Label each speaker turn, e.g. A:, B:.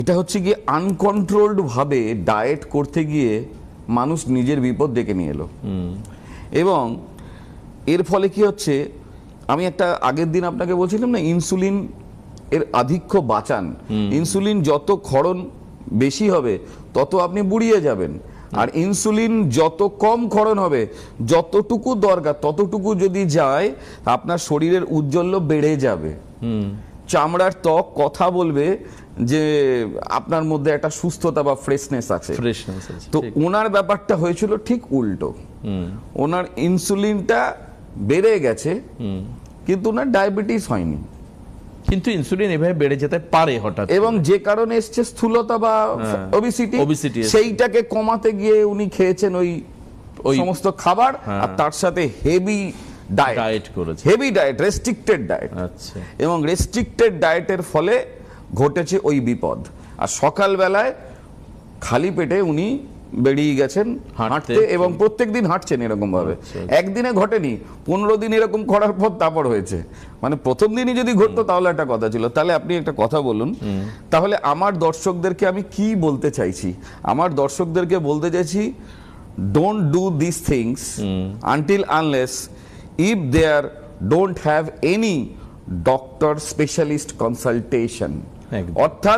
A: এটা হচ্ছে কি আনকন্ট্রোলড ভাবে ডায়েট করতে গিয়ে মানুষ নিজের বিপদ ডেকে নিয়ে এলো। এবং এর ফলে কি হচ্ছে, আমি একটা আগের দিন আপনাকে বলছিলাম না, ইনসুলিন এর আধিক্য বাঁচান। ইনসুলিন যত ক্ষরণ বেশি হবে তত আপনি বুড়িয়ে যাবেন, আর ইনসুলিন যত কম ক্ষরণ হবে, যতটুকু দরকার ততটুকু যদি যায়, আপনার শরীরের উজ্জ্বল্য বেড়ে যাবে। চামড়ার ত্বক কথা বলবে যে আপনার মধ্যে একটা সুস্থতা বা ফ্রেশনেস আছে। তো ওনার ব্যাপারটা হয়েছিল ঠিক উল্টো। ওনার ইনসুলিনটা বেড়ে গেছে কিন্তু ওনার ডায়াবেটিস হয়নি।
B: কিন্তু ইনসুলিন এভাবে বেড়ে যেতে পারে হঠাৎ,
A: এবং যে কারণে এসছে স্থূলতা বা ওবিসিটি, সেইটাকে কমাতে গিয়ে উনি খেয়েছেন ওই সমস্ত খাবার, আর তার সাথে হেভি ডায়েট করেছে, হেভি ডায়েট, রেস্ট্রিক্টেড ডায়েট।
B: আচ্ছা।
A: এবং রেস্ট্রিক্টেড ডায়েটের ফলে ঘটেছে ওই বিপদ। আর সকালবেলায় খালি পেটে উনি বেরিয়ে গেছেন হাঁটতে, এবং প্রত্যেকদিন হাঁটছেন এরকম ভাবে। একদিনে ঘটেনি, 15 দিন এরকম করার পর তারপর হয়েছে। মানে প্রথম দিনই যদি ঘটতো তাহলে একটা কথা ছিল। তাহলে আপনি একটা কথা বলুন, তাহলে আমার দর্শকদেরকে আমি কি বলতে চাইছি? আমার দর্শকদেরকে বলতে চাইছি, don't do this things until unless if there don't have any doctor specialist consultation। অর্থাৎ